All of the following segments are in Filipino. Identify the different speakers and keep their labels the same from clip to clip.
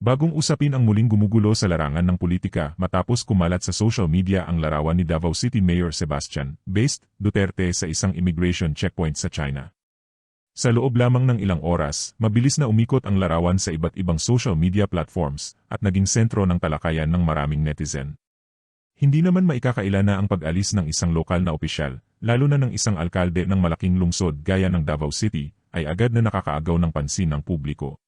Speaker 1: Bagong usapin ang muling gumugulo sa larangan ng politika matapos kumalat sa social media ang larawan ni Davao City Mayor Sebastian Duterte sa isang immigration checkpoint sa China. Sa loob lamang ng ilang oras, mabilis na umikot ang larawan sa iba't ibang social media platforms at naging sentro ng talakayan ng maraming netizen. Hindi naman maikakaila na ang pag-alis ng isang lokal na opisyal, lalo na ng isang alkalde ng malaking lungsod gaya ng Davao City, ay agad na nakakaagaw ng pansin ng publiko.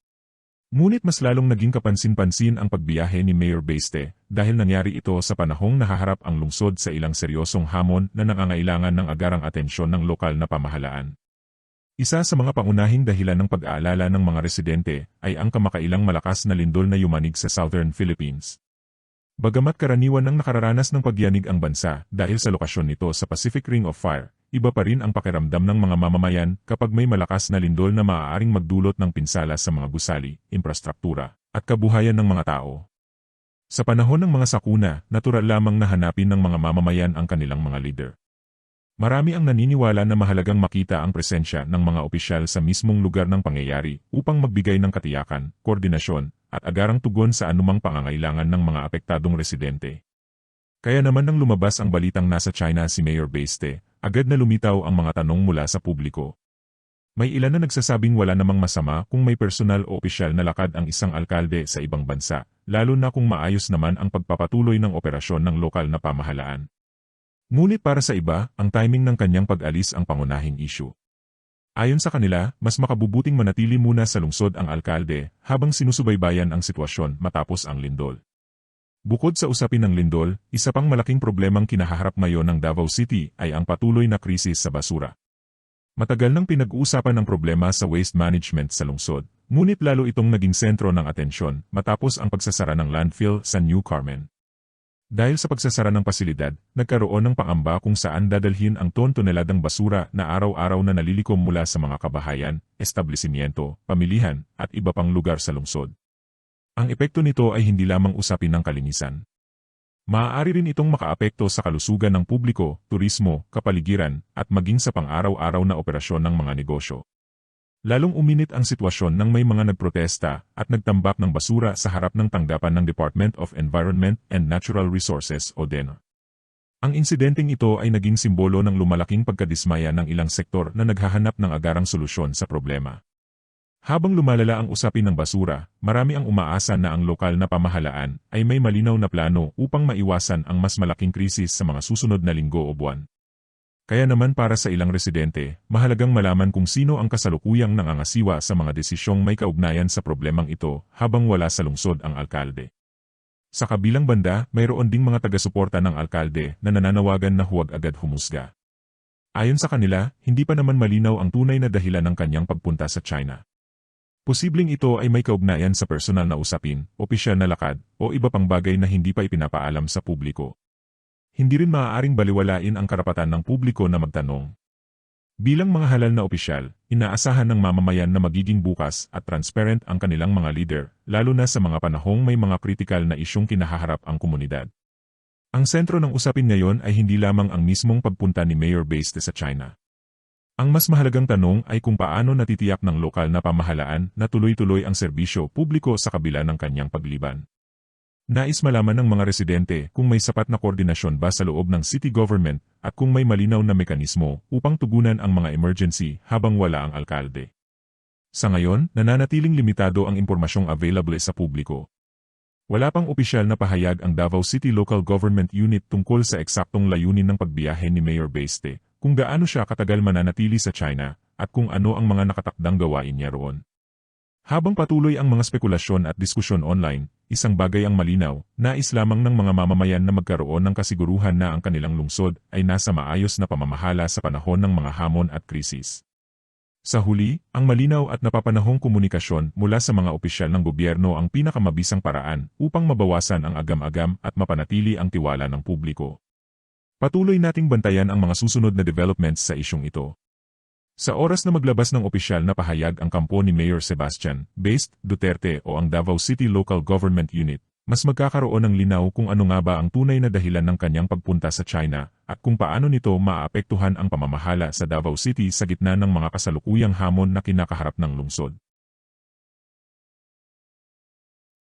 Speaker 1: Ngunit mas lalong naging kapansin-pansin ang pagbiyahe ni Mayor Baste dahil nangyari ito sa panahong nahaharap ang lungsod sa ilang seryosong hamon na nangangailangan ng agarang atensyon ng lokal na pamahalaan. Isa sa mga pangunahing dahilan ng pag-aalala ng mga residente ay ang kamakailang malakas na lindol na yumanig sa Southern Philippines. Bagamat karaniwan ang nakararanas ng pagyanig ang bansa dahil sa lokasyon nito sa Pacific Ring of Fire, iba pa rin ang pakiramdam ng mga mamamayan kapag may malakas na lindol na maaaring magdulot ng pinsala sa mga gusali, infrastruktura, at kabuhayan ng mga tao. Sa panahon ng mga sakuna, natural lamang na hanapin ng mga mamamayan ang kanilang mga leader. Marami ang naniniwala na mahalagang makita ang presensya ng mga opisyal sa mismong lugar ng pangyayari upang magbigay ng katiyakan, koordinasyon, at agarang tugon sa anumang pangangailangan ng mga apektadong residente. Kaya naman nang lumabas ang balitang nasa China si Mayor Baste, agad na lumitaw ang mga tanong mula sa publiko. May ilan na nagsasabing wala namang masama kung may personal o opisyal na lakad ang isang alkalde sa ibang bansa, lalo na kung maayos naman ang pagpapatuloy ng operasyon ng lokal na pamahalaan. Ngunit para sa iba, ang timing ng kanyang pag-alis ang pangunahing issue. Ayon sa kanila, mas makabubuting manatili muna sa lungsod ang alkalde habang sinusubaybayan ang sitwasyon matapos ang lindol. Bukod sa usapin ng lindol, isa pang malaking problemang kinahaharap ngayon ng Davao City ay ang patuloy na krisis sa basura. Matagal nang pinag-uusapan ang problema sa waste management sa lungsod, ngunit lalo itong naging sentro ng atensyon matapos ang pagsasara ng landfill sa New Carmen. Dahil sa pagsasara ng pasilidad, nagkaroon ng pangamba kung saan dadalhin ang ton-toneladang basura na araw-araw na nalilikom mula sa mga kabahayan, establishmento, pamilihan, at iba pang lugar sa lungsod. Ang epekto nito ay hindi lamang usapin ng kalinisan. Maaari rin itong makaapekto sa kalusugan ng publiko, turismo, kapaligiran, at maging sa pang-araw-araw na operasyon ng mga negosyo. Lalong uminit ang sitwasyon nang may mga nagprotesta at nagtambak ng basura sa harap ng tanggapan ng Department of Environment and Natural Resources o DENR. Ang insidenteng ito ay naging simbolo ng lumalaking pagkadismaya ng ilang sektor na naghahanap ng agarang solusyon sa problema. Habang lumalala ang usapin ng basura, marami ang umaasa na ang lokal na pamahalaan ay may malinaw na plano upang maiwasan ang mas malaking krisis sa mga susunod na linggo o buwan. Kaya naman para sa ilang residente, mahalagang malaman kung sino ang kasalukuyang nangangasiwa sa mga desisyong may kaugnayan sa problemang ito habang wala sa lungsod ang alkalde. Sa kabilang banda, mayroon ding mga taga-suporta ng alkalde na nananawagan na huwag agad humusga. Ayon sa kanila, hindi pa naman malinaw ang tunay na dahilan ng kanyang pagpunta sa China. Posibleng ito ay may kaugnayan sa personal na usapin, opisyal na lakad, o iba pang bagay na hindi pa ipinapaalam sa publiko. Hindi rin maaaring baliwalain ang karapatan ng publiko na magtanong. Bilang mga halal na opisyal, inaasahan ng mamamayan na magiging bukas at transparent ang kanilang mga leader, lalo na sa mga panahong may mga kritikal na isyung kinahaharap ang komunidad. Ang sentro ng usapin ngayon ay hindi lamang ang mismong pagpunta ni Mayor Baste sa China. Ang mas mahalagang tanong ay kung paano natitiyak ng lokal na pamahalaan na tuloy-tuloy ang serbisyo publiko sa kabila ng kanyang pagliban. Nais malaman ng mga residente kung may sapat na koordinasyon ba sa loob ng city government at kung may malinaw na mekanismo upang tugunan ang mga emergency habang wala ang alkalde. Sa ngayon, nananatiling limitado ang impormasyong available sa publiko. Wala pang opisyal na pahayag ang Davao City Local Government Unit tungkol sa eksaktong layunin ng pagbiyahe ni Mayor Baste, kung gaano siya katagal mananatili sa China, at kung ano ang mga nakatakdang gawain niya roon. Habang patuloy ang mga spekulasyon at diskusyon online, isang bagay ang malinaw, nais lamang ng mga mamamayan na magkaroon ng kasiguruhan na ang kanilang lungsod ay nasa maayos na pamamahala sa panahon ng mga hamon at krisis. Sa huli, ang malinaw at napapanahong komunikasyon mula sa mga opisyal ng gobyerno ang pinakamabisang paraan upang mabawasan ang agam-agam at mapanatili ang tiwala ng publiko. Patuloy nating bantayan ang mga susunod na developments sa isyong ito. Sa oras na maglabas ng opisyal na pahayag ang kampo ni Mayor Sebastian Duterte o ang Davao City Local Government Unit, mas magkakaroon ng linaw kung ano nga ba ang tunay na dahilan ng kanyang pagpunta sa China at kung paano nito maaapektuhan ang pamamahala sa Davao City sa gitna ng mga kasalukuyang hamon na kinakaharap ng lungsod.